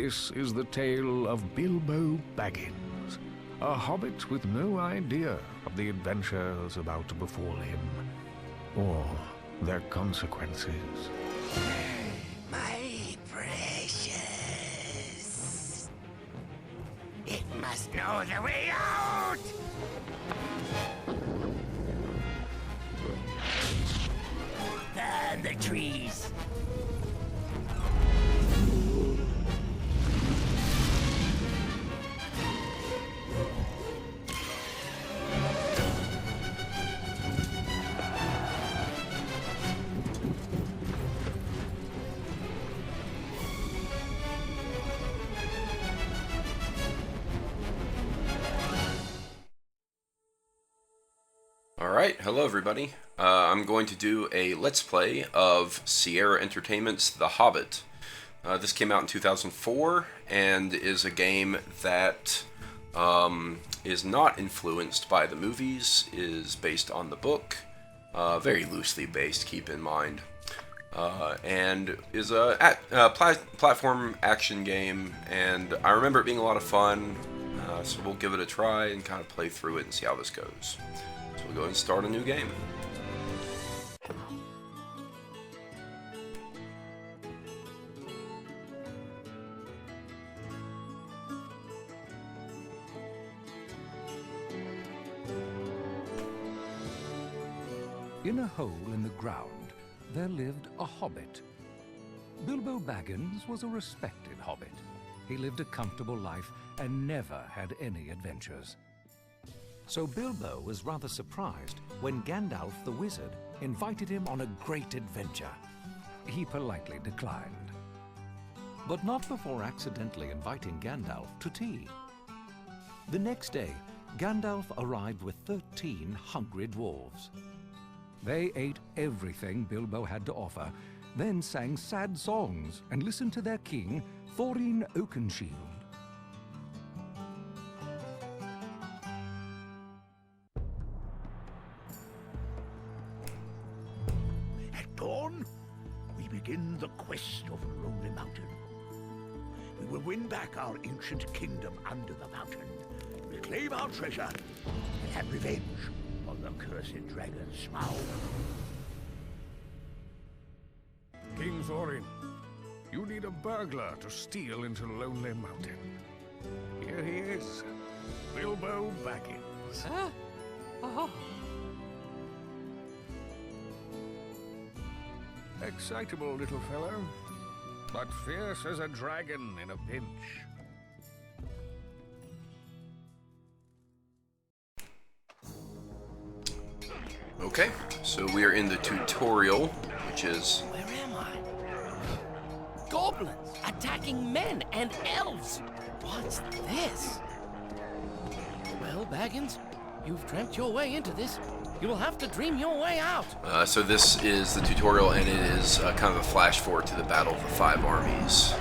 This is the tale of Bilbo Baggins, a hobbit with no idea of the adventures about to befall him, or their consequences. My precious. It must know the way out! And the trees. Alright, hello everybody. I'm going to do a Let's Play of Sierra Entertainment's The Hobbit. This came out in 2004 and is a game that is not influenced by the movies, is based on the book, very loosely based, keep in mind, and is a platform action game, and I remember it being a lot of fun, so we'll give it a try and kind of play through it and see how this goes. So we'll go ahead and start a new game. In a hole in the ground, there lived a hobbit. Bilbo Baggins was a respected hobbit. He lived a comfortable life and never had any adventures. So Bilbo was rather surprised when Gandalf the wizard invited him on a great adventure. He politely declined, but not before accidentally inviting Gandalf to tea. The next day, Gandalf arrived with 13 hungry dwarves. They ate everything Bilbo had to offer, then sang sad songs and listened to their king, Thorin Oakenshield. At dawn, we begin the quest of Lonely Mountain. We will win back our ancient kingdom under the mountain, reclaim our treasure, and have revenge on the cursed dragon Smaug. King Thorin, you need a burglar to steal into Lonely Mountain. Here he is, Bilbo Baggins. Huh? Oh. Excitable little fellow, but fierce as a dragon in a pinch. Okay, so we are in the tutorial, which is... Where am I? Goblins attacking men and elves. What's this? Well, Baggins, you've tramped your way into this. You'll have to dream your way out. So this is the tutorial, and it is kind of a flash forward to the Battle of the Five Armies.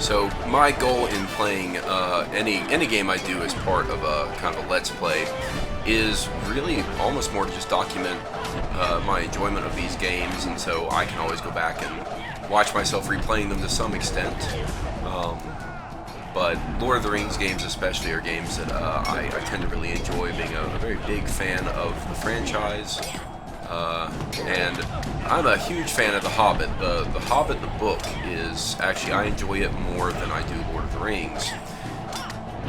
So my goal in playing any game I do as part of a kind of a Let's Play is really almost more to just document my enjoyment of these games, and so I can always go back and watch myself replaying them to some extent. But Lord of the Rings games especially are games that I tend to really enjoy, being a very big fan of the franchise. And I'm a huge fan of The Hobbit. The Hobbit, the book, is actually, I enjoy it more than I do Lord of the Rings.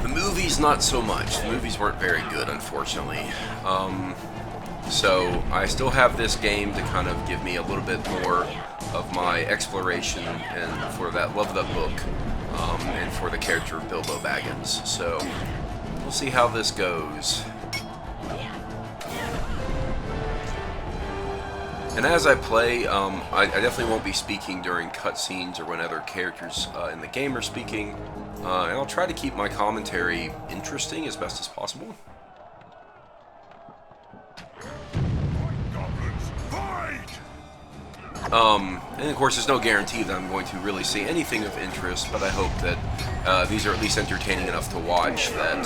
The movies, not so much. The movies weren't very good, unfortunately. So I still have this game to kind of give me a little bit more of my exploration and for that love of that book, and for the character of Bilbo Baggins. So we'll see how this goes. And as I play, I definitely won't be speaking during cutscenes or when other characters in the game are speaking, and I'll try to keep my commentary interesting as best as possible. And of course, there's no guarantee that I'm going to really see anything of interest, but I hope that these are at least entertaining enough to watch that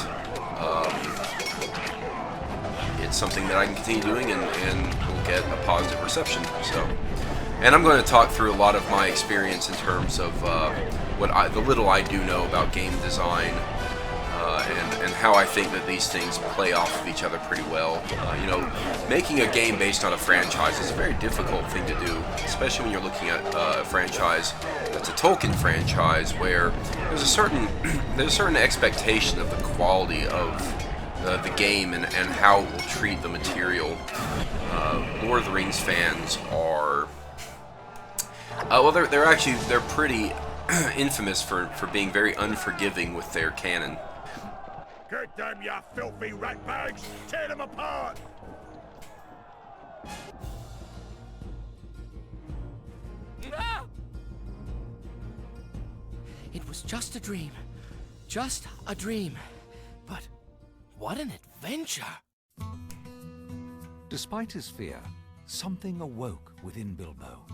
it's something that I can continue doing and will get a positive reception. So, and I'm going to talk through a lot of my experience in terms of the little I do know about game design, and how I think that these things play off of each other pretty well. You know, making a game based on a franchise is a very difficult thing to do, especially when you're looking at a franchise that's a Tolkien franchise, where there's a certain expectation of the quality of the game and how it will treat the material. Lord of the Rings fans are well, they're pretty infamous for being very unforgiving with their canon. Get them, you filthy ratbags! Tear them apart! It was just a dream. Just a dream. But what an adventure! Despite his fear, something awoke within Bilbo.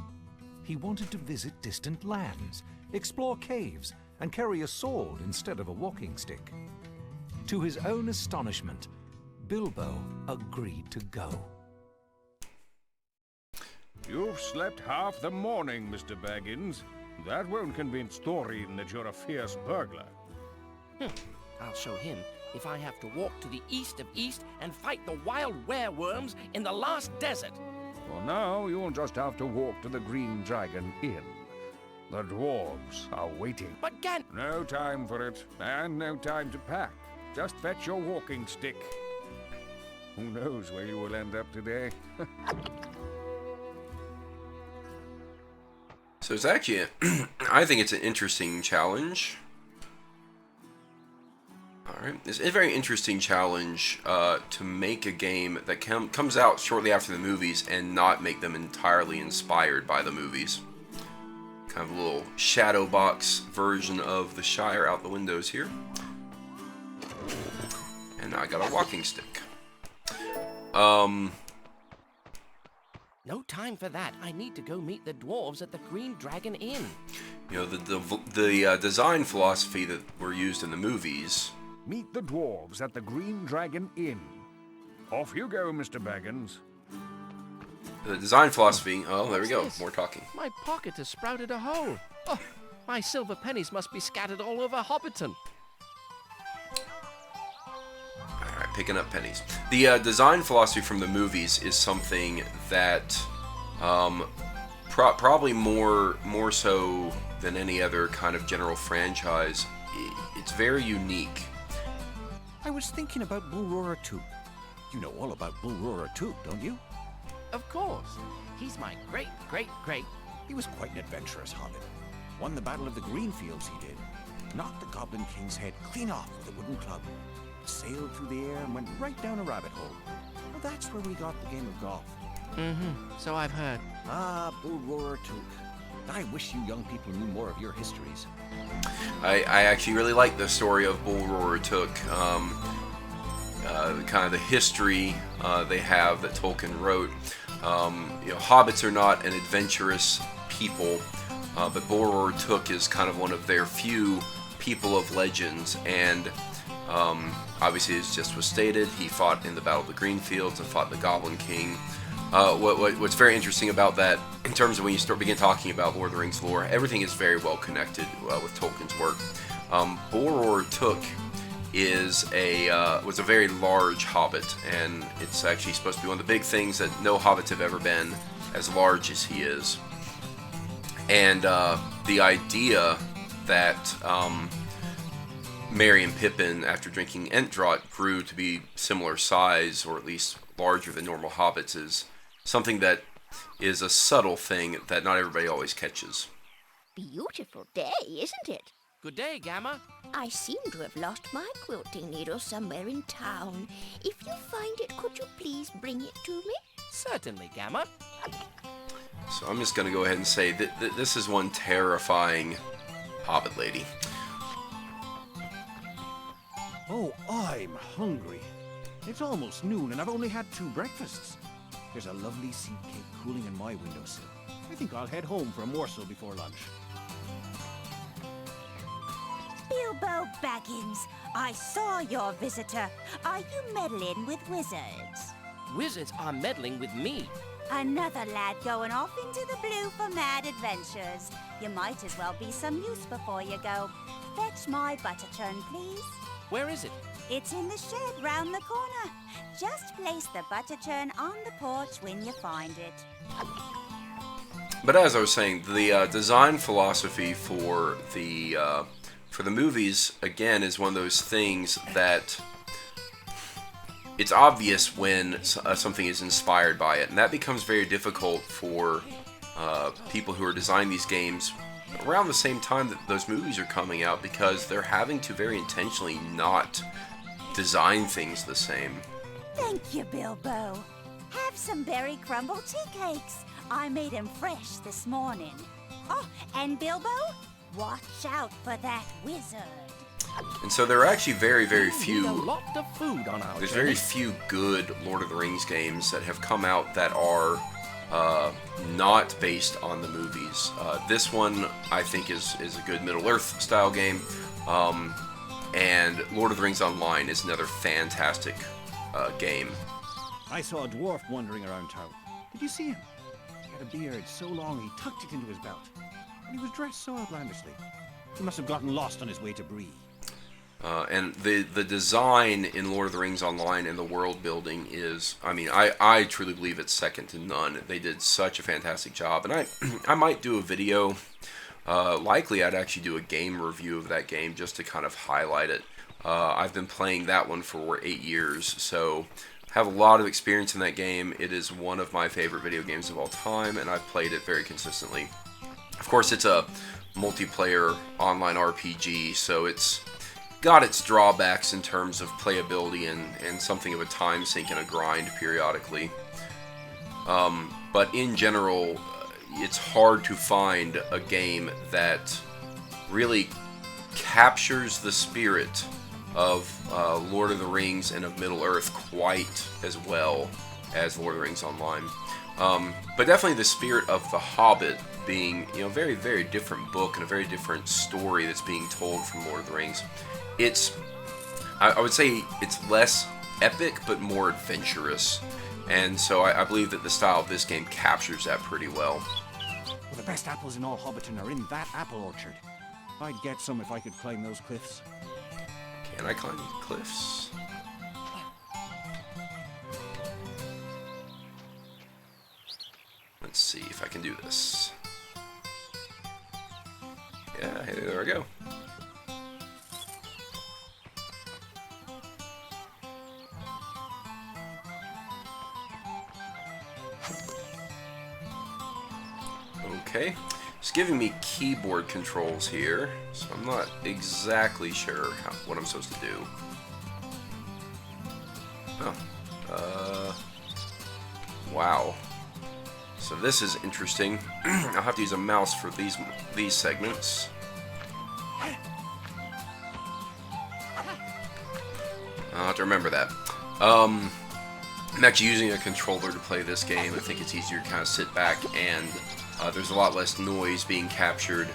He wanted to visit distant lands, explore caves, and carry a sword instead of a walking stick. To his own astonishment, Bilbo agreed to go. You've slept half the morning, Mr. Baggins. That won't convince Thorin that you're a fierce burglar. I'll show him if I have to walk to the east of East and fight the wild wereworms in the last desert. For now, you'll just have to walk to the Green Dragon Inn. The dwarves are waiting. But No time for it, and no time to pack. Just fetch your walking stick. Who knows where you will end up today? So it's actually, I think it's an interesting challenge. Alright, it's a very interesting challenge to make a game that comes out shortly after the movies and not make them entirely inspired by the movies. Kind of a little shadow box version of the Shire out the windows here. And now I got a walking stick. no time for that. I need to go meet the dwarves at the Green Dragon Inn. You know, the design philosophy that were used in the movies. Meet the dwarves at the Green Dragon Inn. Off you go, Mr. Baggins. The design philosophy. Oh, there we go. What's this? More talking. My pocket has sprouted a hole. Oh, my silver pennies must be scattered all over Hobbiton. Alright, picking up pennies. The design philosophy from the movies is something that probably more so than any other kind of general franchise. It's very unique. I was thinking about Bull Took. You know all about Bull Took, don't you? Of course. He's my great. He was quite an adventurous hobbit. Won the Battle of the Greenfields, he did. Knocked the Goblin King's head clean off with a wooden club. Sailed through the air and went right down a rabbit hole. Well, that's where we got the game of golf. So I've heard. Ah, Bull Took. I wish you young people knew more of your histories. I actually really like the story of Bull Took. Kind of the history they have that Tolkien wrote. You know, hobbits are not an adventurous people, but Bull Took is kind of one of their few people of legends, and obviously, as just was stated, he fought in the Battle of the Greenfields and fought the Goblin King. What's very interesting about that, in terms of when you begin talking about Lord of the Rings lore, everything is very well connected with Tolkien's work. Bull Took was a very large hobbit, and it's actually supposed to be one of the big things that no hobbits have ever been as large as he is. And the idea that Merry and Pippin, after drinking Entdrot, grew to be similar size, or at least larger than normal hobbits, is something that is a subtle thing that not everybody always catches. Beautiful day, isn't it? Good day, Gamma. I seem to have lost my quilting needle somewhere in town. If you find it, could you please bring it to me? Certainly, Gamma. So I'm just going to go ahead and say that this is one terrifying hobbit lady. Oh, I'm hungry. It's almost noon and I've only had 2 breakfasts. There's a lovely seed cake cooling in my windowsill. I think I'll head home for a morsel before lunch. Bilbo Baggins, I saw your visitor. Are you meddling with wizards? Wizards are meddling with me. Another lad going off into the blue for mad adventures. You might as well be some use before you go. Fetch my butter churn, please. Where is it? It's in the shed round the corner. Just place the butter churn on the porch when you find it. But as I was saying, the design philosophy for the movies, again, is one of those things that it's obvious when something is inspired by it, and that becomes very difficult for people who are designing these games around the same time that those movies are coming out, because they're having to very intentionally not design things the same. Thank you, Bilbo. Have some berry crumble tea cakes. I made them fresh this morning. Oh, and Bilbo, watch out for that wizard. And so there are actually very, very We need few. a lot of food on our There's journey. very few good Lord of the Rings games that have come out that are not based on the movies. This one, I think, is a good Middle-earth style game. And Lord of the Rings Online is another fantastic game. I saw a dwarf wandering around town. Did you see him? He had a beard so long he tucked it into his belt. And he was dressed so outlandishly. He must have gotten lost on his way to Bree. And the design in Lord of the Rings Online and the world building is, I mean, I truly believe it's second to none. They did such a fantastic job. And I might do a video. Likely I'd actually do a game review of that game just to kind of highlight it. I've been playing that one for 8 years, so I have a lot of experience in that game. It is one of my favorite video games of all time, and I've played it very consistently. Of course, it's a multiplayer online RPG, so it's got its drawbacks in terms of playability and something of a time sink and a grind periodically. But in general, it's hard to find a game that really captures the spirit of Lord of the Rings and of Middle-earth quite as well as Lord of the Rings Online. But definitely the spirit of The Hobbit being, a very, very different book and a very different story that's being told from Lord of the Rings. I would say it's less epic, but more adventurous. And so I believe that the style of this game captures that pretty well. Well, the best apples in all Hobbiton are in that apple orchard. I'd get some if I could climb those cliffs. Can I climb the cliffs? Let's see if I can do this. Yeah, hey, there I go. Okay, it's giving me keyboard controls here, so I'm not exactly sure what I'm supposed to do. Oh, wow. So this is interesting. I'll have to use a mouse for these segments. I'll have to remember that. I'm actually using a controller to play this game. I think it's easier to kind of sit back, and there's a lot less noise being captured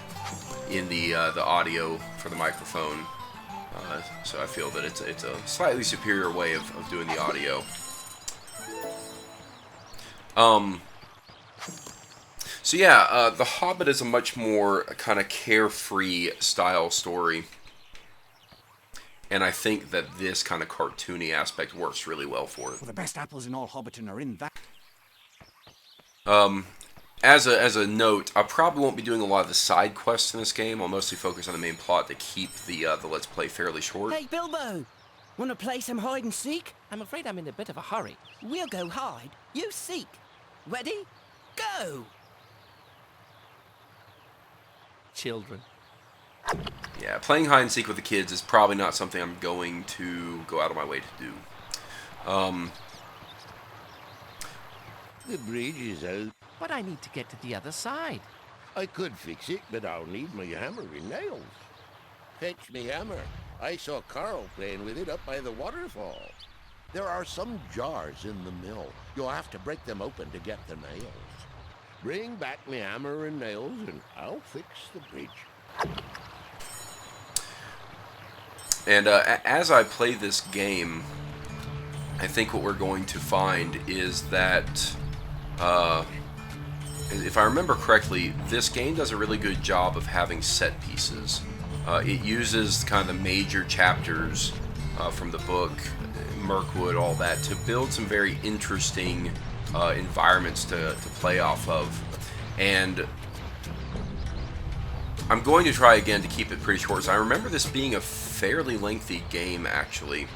in the audio for the microphone. So I feel that it's a slightly superior way of doing the audio. So yeah, The Hobbit is a much more kind of carefree style story. And I think that this kind of cartoony aspect works really well for it. Well, the best apples in all Hobbiton are in that. As a note, I probably won't be doing a lot of the side quests in this game. I'll mostly focus on the main plot to keep the Let's Play fairly short. Hey, Bilbo! Want to play some hide and seek? I'm afraid I'm in a bit of a hurry. We'll go hide, you seek. Ready? Go! Children. Yeah, playing hide and seek with the kids is probably not something I'm going to go out of my way to do. The bridge is out. But I need to get to the other side. I could fix it, but I'll need my hammer and nails. Fetch me hammer. I saw Carl playing with it up by the waterfall. There are some jars in the mill. You'll have to break them open to get the nails. Bring back me hammer and nails, and I'll fix the bridge. And as I play this game, I think what we're going to find is that, if I remember correctly, this game does a really good job of having set pieces. It uses kind of the major chapters from the book, Mirkwood, all that, to build some very interesting environments to play off of. And I'm going to try again to keep it pretty short. So I remember this being a fairly lengthy game, actually.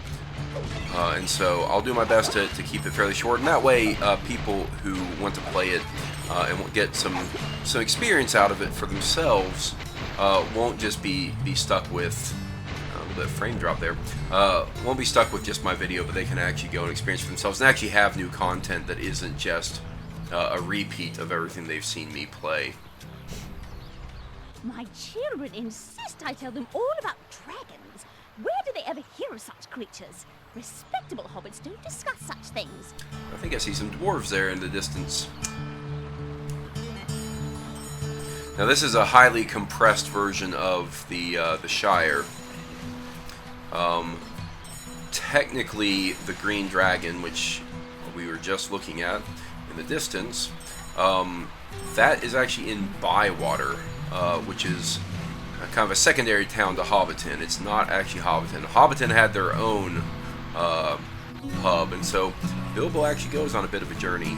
And so I'll do my best to keep it fairly short. And that way, people who want to play it and will get some experience out of it for themselves won't just be stuck with a little bit of frame drop there. Won't be stuck with just my video, but they can actually go and experience for themselves and actually have new content that isn't just a repeat of everything they've seen me play. My children insist I tell them all about dragons. Where do they ever hear of such creatures? Respectable hobbits don't discuss such things. I think I see some dwarves there in the distance. Now this is a highly compressed version of the Shire. Technically, the green dragon, which we were just looking at in the distance, that is actually in Bywater, which is kind of a secondary town to Hobbiton. It's not actually Hobbiton. Hobbiton had their own hub, and so Bilbo actually goes on a bit of a journey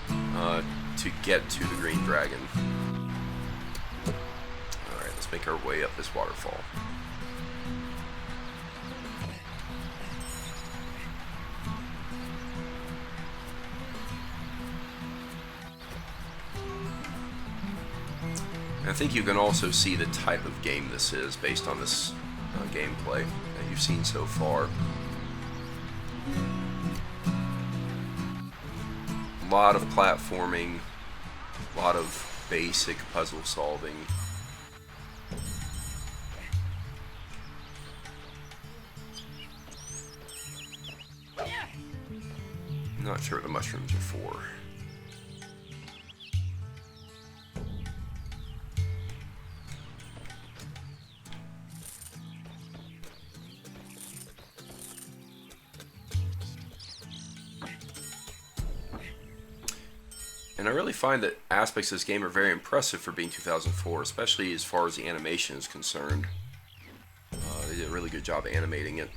to get to the green dragon. Alright, let's make our way up this waterfall. I think you can also see the type of game this is based on this gameplay that you've seen so far. A lot of platforming, a lot of basic puzzle solving. I'm not sure what the mushrooms are for. And I really find that aspects of this game are very impressive for being 2004, especially as far as the animation is concerned. They did a really good job animating it.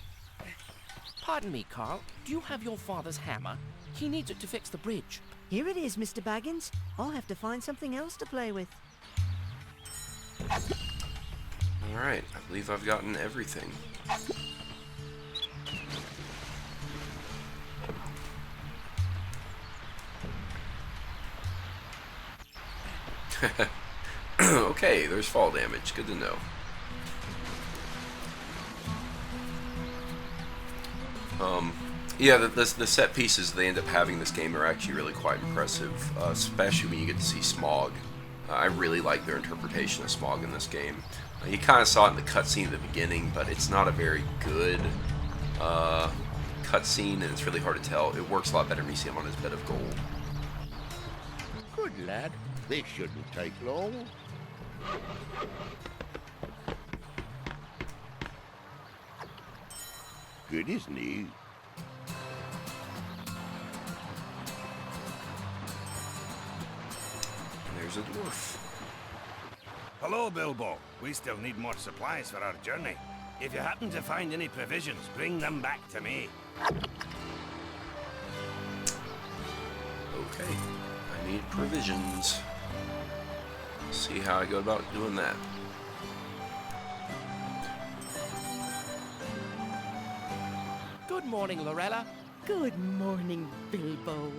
Pardon me, Carl. Do you have your father's hammer? He needs it to fix the bridge. Here it is, Mr. Baggins. I'll have to find something else to play with. Alright, I believe I've gotten everything. Okay, there's fall damage. Good to know. Yeah, the set pieces they end up having in this game are actually really quite impressive, especially when you get to see Smaug. I really like their interpretation of Smaug in this game. You kind of saw it in the cutscene at the beginning, but it's not a very good cutscene, and it's really hard to tell. It works a lot better when you see him on his bed of gold. Good lad. This shouldn't take long. Good, isn't he? There's a dwarf. Hello, Bilbo. We still need more supplies for our journey. If you happen to find any provisions, bring them back to me. Okay, I need provisions. See how I go about doing that. Good morning, Lorella. Good morning, Bilbo.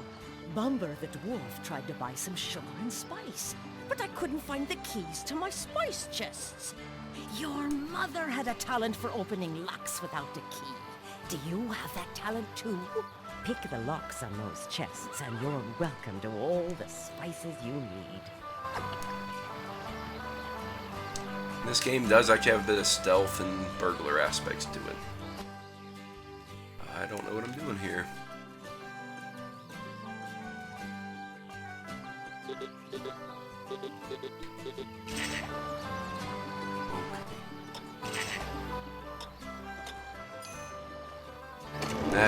Bumber the dwarf tried to buy some sugar and spice, but I couldn't find the keys to my spice chests. Your mother had a talent for opening locks without a key. Do you have that talent too? Pick the locks on those chests and you're welcome to all the spices you need. This game does actually have a bit of stealth and burglar aspects to it. I don't know what I'm doing here.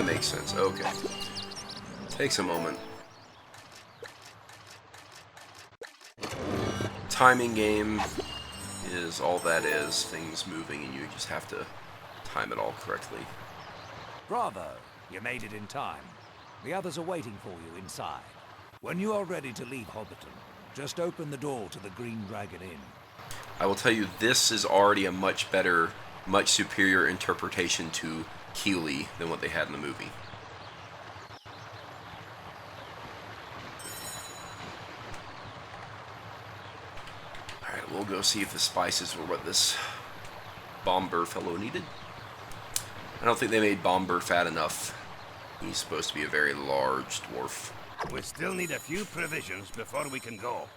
That makes sense. Okay. Takes a moment. Timing game is all that is. Things moving and you just have to time it all correctly. Bravo! You made it in time. The others are waiting for you inside. When you are ready to leave Hobbiton, just open the door to the Green Dragon Inn. I will tell you, this is already a much better, much superior interpretation to Keeley than what they had in the movie. Alright, we'll go see if the spices were what this Bomber fellow needed. I don't think they made Bomber fat enough. He's supposed to be a very large dwarf. We still need a few provisions before we can go.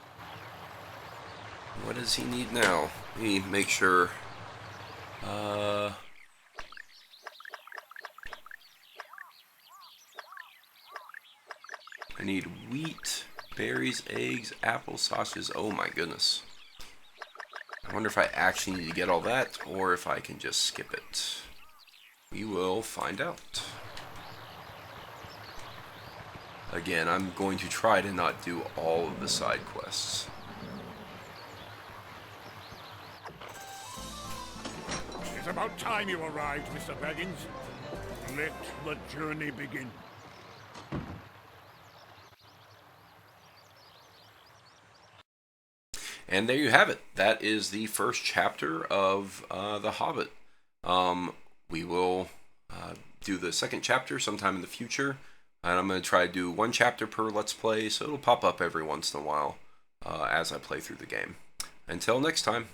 What does he need now? Let me make sure. I need wheat, berries, eggs, apple sausages. Oh my goodness. I wonder if I actually need to get all that, or if I can just skip it. We will find out. Again, I'm going to try to not do all of the side quests. It's about time you arrived, Mr. Baggins. Let the journey begin. And there you have it. That is the first chapter of The Hobbit. We will do the second chapter sometime in the future. And I'm going to try to do one chapter per Let's Play, so it'll pop up every once in a while as I play through the game. Until next time.